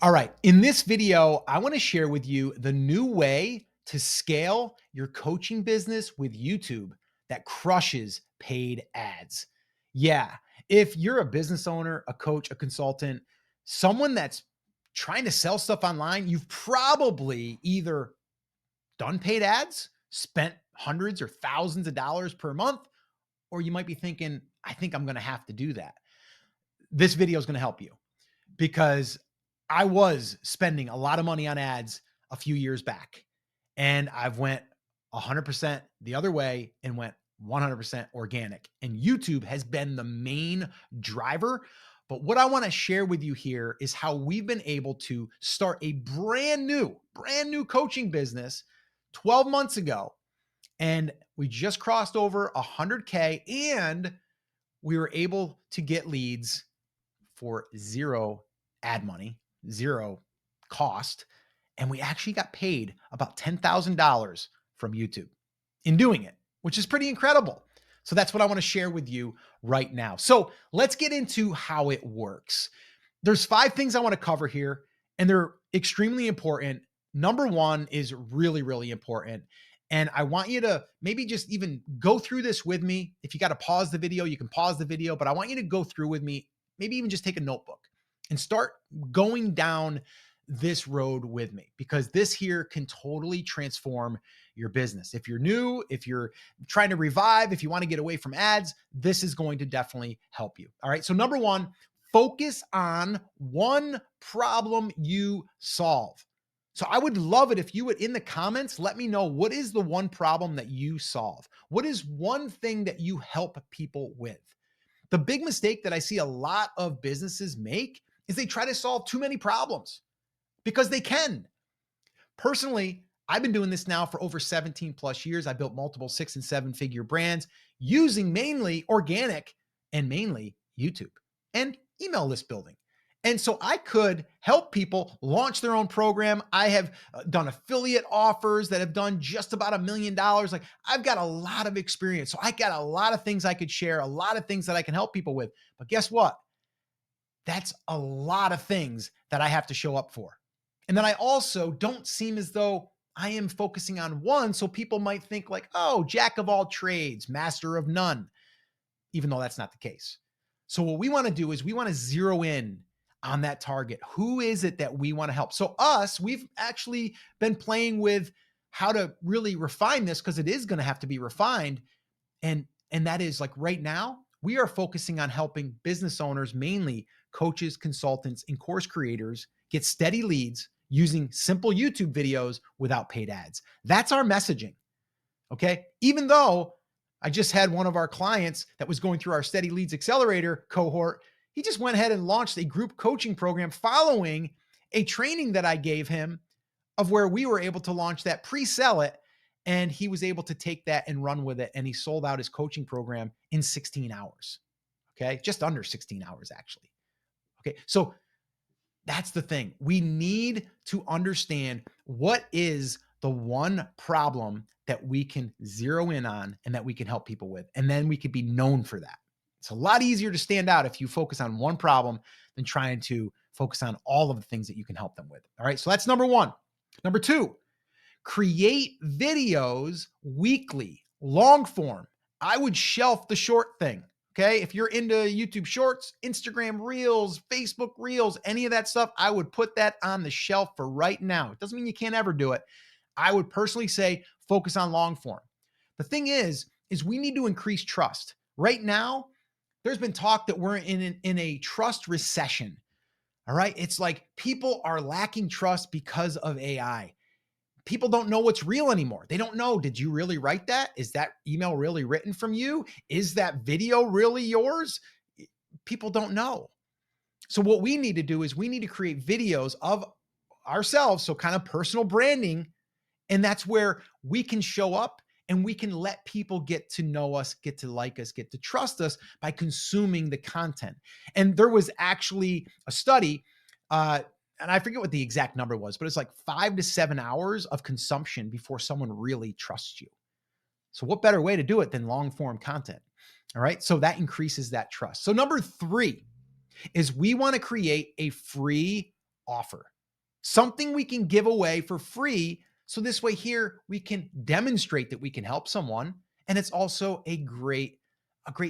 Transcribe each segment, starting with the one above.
All right. In this video, I want to share with you the new way to scale your coaching business with YouTube that crushes paid ads. Yeah. If you're a business owner, a coach, a consultant, someone that's trying to sell stuff online, you've probably either done paid ads, spent hundreds or thousands of dollars per month, or you might be thinking, I think I'm going to have to do that. This video is going to help you because I was spending a lot of money on ads a few years back, and I've went 100% the other way and went 100% organic. And YouTube has been the main driver. But what I want to share with you here is how we've been able to start a brand new coaching business 12 months ago. And we just crossed over 100K, and we were able to get leads for zero ad money, zero cost. And we actually got paid about $10,000 from YouTube in doing it, which is pretty incredible. So that's what I want to share with you right now. So let's get into how it works. There's 5 things I want to cover here, and they're extremely important. Number 1 is really, really important. And I want you to maybe just even go through this with me. If you got to pause the video, you can pause the video, but I want you to go through with me, maybe even just take a notebook and start going down this road with me, because this here can totally transform your business. If you're new, if you're trying to revive, if you want to get away from ads, this is going to definitely help you. All right. So number 1, focus on one problem you solve. So I would love it if you would, in the comments, let me know, what is the one problem that you solve? What is one thing that you help people with? The big mistake that I see a lot of businesses make is they try to solve too many problems because they can. Personally, I've been doing this now for over 17 plus years. I built multiple 6 and 7 figure brands using mainly organic and mainly YouTube and email list building. And so I could help people launch their own program. I have done affiliate offers that have done just about $1 million. Like, I've got a lot of experience. So I got a lot of things I could share, a lot of things that I can help people with. But guess what? That's a lot of things that I have to show up for. And then I also don't seem as though I am focusing on one. So people might think like, oh, jack of all trades, master of none, even though that's not the case. So what we want to do is we want to zero in on that target. Who is it that we want to help? So we've actually been playing with how to really refine this, because it is going to have to be refined. And that is like, right now, we are focusing on helping business owners, mainly coaches, consultants, and course creators, get steady leads using simple YouTube videos without paid ads. That's our messaging. Okay. Even though I just had one of our clients that was going through our Steady Leads Accelerator cohort, he just went ahead and launched a group coaching program following a training that I gave him, of where we were able to launch that, pre-sell it, and he was able to take that and run with it. And he sold out his coaching program in 16 hours. Okay. Just under 16 hours, actually. Okay. So that's the thing. We need to understand what is the one problem that we can zero in on and that we can help people with. And then we could be known for that. It's a lot easier to stand out if you focus on one problem than trying to focus on all of the things that you can help them with. All right. So that's number 1. Number 2, create videos weekly, long form. I would shelf the short thing. Okay. If you're into YouTube Shorts, Instagram Reels, Facebook Reels, any of that stuff, I would put that on the shelf for right now. It doesn't mean you can't ever do it. I would personally say focus on long form. The thing is we need to increase trust. Right now, there's been talk that we're in a trust recession. All right. It's like people are lacking trust because of AI. People don't know what's real anymore. They don't know, did you really write that? Is that email really written from you? Is that video really yours? People don't know. So what we need to do is we need to create videos of ourselves. So kind of personal branding. And that's where we can show up and we can let people get to know us, get to like us, get to trust us by consuming the content. And there was actually a study, and I forget what the exact number was, but it's like 5 to 7 hours of consumption before someone really trusts you. So what better way to do it than long form content? All right. So that increases that trust. So number 3 is we want to create a free offer. something we can give away for free. So this way here, we can demonstrate that we can help someone. And it's also a great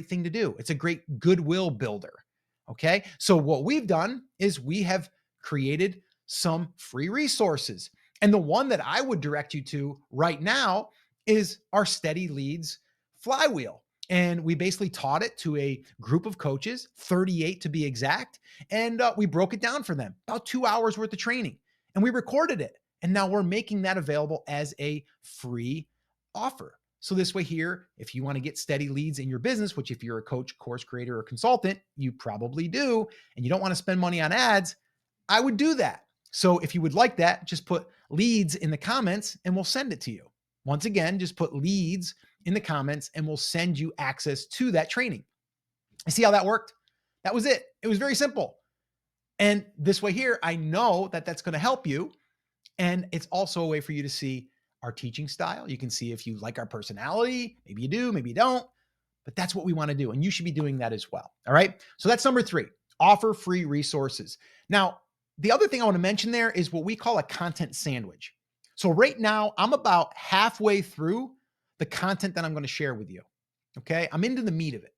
thing to do. It's a great goodwill builder. Okay. So what we've done is we have created some free resources. And the one that I would direct you to right now is our Steady Leads Flywheel. And we basically taught it to a group of coaches, 38 to be exact. And we broke it down for them, about 2 hours worth of training. And we recorded it. And now we're making that available as a free offer. So this way here, if you want to get steady leads in your business, which if you're a coach, course creator, or consultant, you probably do, and you don't want to spend money on ads, I would do that. So if you would like that, just put leads in the comments and we'll send it to you. Once again, just put leads in the comments and we'll send you access to that training. You see how that worked? That was it. It was very simple. And this way here, I know that that's going to help you. And it's also a way for you to see our teaching style. You can see if you like our personality. Maybe you do, maybe you don't, but that's what we want to do. And you should be doing that as well. All right. So that's number 3, offer free resources. Now, the other thing I want to mention there is what we call a content sandwich. So right now, I'm about halfway through the content that I'm going to share with you. Okay. I'm into the meat of it.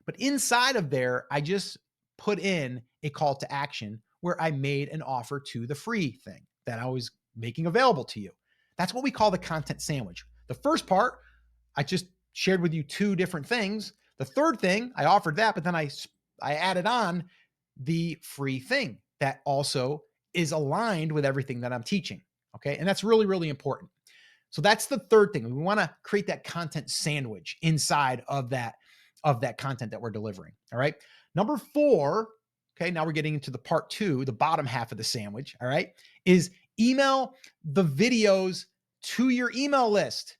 But inside of there, I just put in a call to action where I made an offer to the free thing that I was making available to you. That's what we call the content sandwich. The first part, I just shared with you 2 different things. The third thing, I offered that, but then I added on the free thing that also is aligned with everything that I'm teaching. Okay. And that's really, really important. So that's the third thing. We want to create that content sandwich inside of that content that we're delivering. All right. Number 4, okay, now we're getting into the part 2, the bottom half of the sandwich. All right, is email the videos to your email list.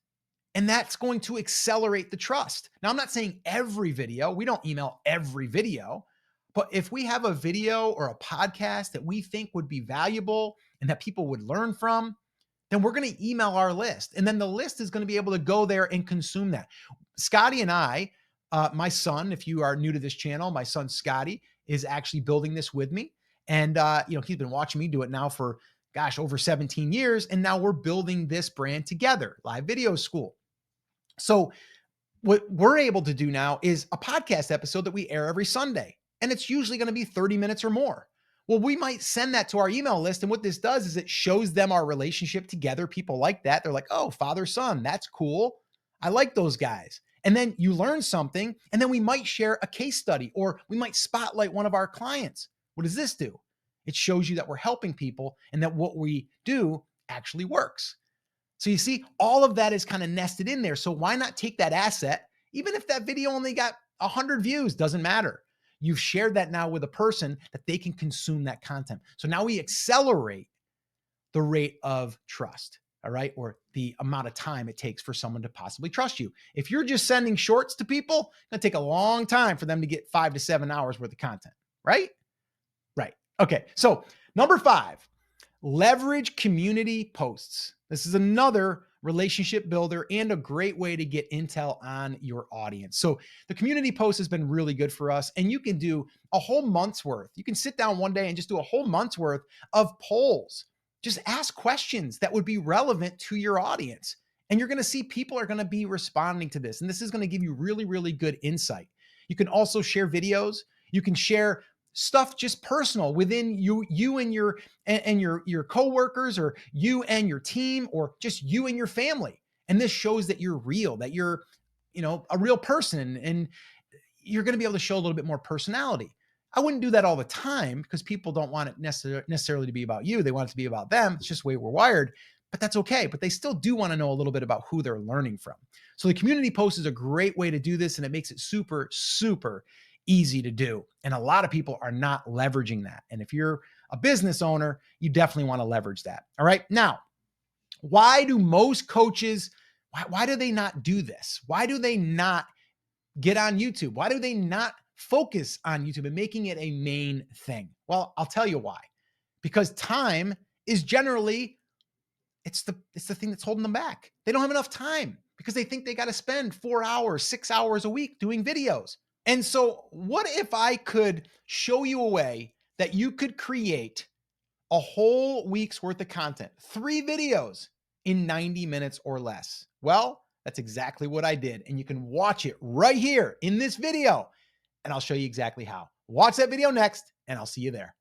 And that's going to accelerate the trust. Now, I'm not saying every video, we don't email every video, but if we have a video or a podcast that we think would be valuable and that people would learn from, then we're going to email our list. And then the list is going to be able to go there and consume that. Scotty and I, my son, if you are new to this channel, my son Scotty is actually building this with me. And he's been watching me do it now for, over 17 years. And now we're building this brand together, Live Video School. So what we're able to do now is a podcast episode that we air every Sunday. And it's usually going to be 30 minutes or more. Well, we might send that to our email list. And what this does is it shows them our relationship together. People like that. They're like, oh, father, son, that's cool. I like those guys. And then you learn something, and then we might share a case study or we might spotlight one of our clients. What does this do? It shows you that we're helping people and that what we do actually works. So you see, all of that is kind of nested in there. So why not take that asset, even if that video only got 100 views, doesn't matter. You've shared that now with a person that they can consume that content. So now we accelerate the rate of trust, all right? Or the amount of time it takes for someone to possibly trust you. If you're just sending shorts to people, it's going to take a long time for them to get 5 to 7 hours worth of content, right? Right. Okay. So number 5, leverage community posts. This is another relationship builder and a great way to get intel on your audience. So the community post has been really good for us, and you can do a whole month's worth. You can sit down one day and just do a whole month's worth of polls. Just ask questions that would be relevant to your audience. And you're going to see people are going to be responding to this. And this is going to give you really, really good insight. You can also share videos. You can share stuff just personal within you and your coworkers, or you and your team, or just you and your family. And this shows that you're real, that you're, a real person, and you're going to be able to show a little bit more personality. I wouldn't do that all the time because people don't want it necessarily to be about you. They want it to be about them. It's just the way we're wired, but that's okay. But they still do want to know a little bit about who they're learning from. So the community post is a great way to do this, and it makes it super, super easy to do. And a lot of people are not leveraging that. And if you're a business owner, you definitely want to leverage that. All right. Now, why do most coaches, why do they not do this? Why do they not get on YouTube? Why do they not focus on YouTube and making it a main thing? Well, I'll tell you why. Because time is generally, it's the thing that's holding them back. They don't have enough time because they think they got to spend 4 hours, 6 hours a week doing videos. And so what if I could show you a way that you could create a whole week's worth of content, 3 videos in 90 minutes or less. Well, that's exactly what I did. And you can watch it right here in this video, and I'll show you exactly how. Watch that video next, and I'll see you there.